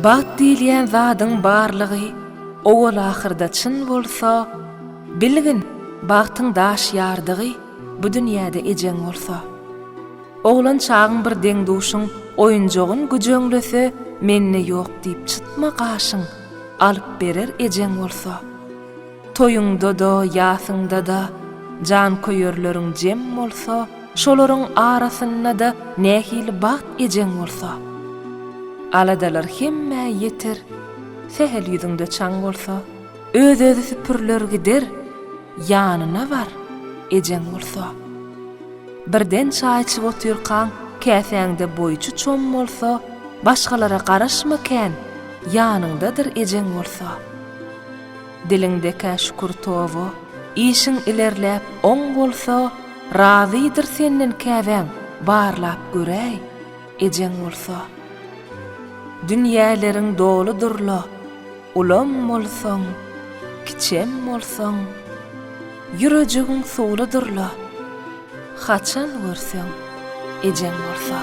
Bat diýilýän zadyň barlygy owal ahyrda çyn bolsa, bilgin bagtyň daş ýardygy bu dünýäde ejeň bolsa. Oglan çagyň bir deňduşyň oýunjagyn güjöňlese menne ýok diýip çıtma gaşyň alyp berer ejeň bolsa. Toyuňda da, ýasyňda da jan köýerleriň jem bolsa, şolaryň arasynda da nähili baht ejeň bolsa. Aladalar hemme yeter, sehel ýüzüňde çaň bolsa, öz-özü süpürler gider, ýanyna bar, ejeň bolsa. Birden çaý içip oturýan käsäňde boýçy çom bolsa, başgalara garaşmakän, ýanyňdadyr ejeň bolsa. Diliňdeki şükür towy, işiň ilerläp oň bolsa, razydyr senden käbäň, barlap göräý, ejeň bolsa. Dünýäleriň doludurla, ulam bolsaň, kiçem bolsaň, ýüregiň suwludurla, haçan görseň, ejeň bolsa.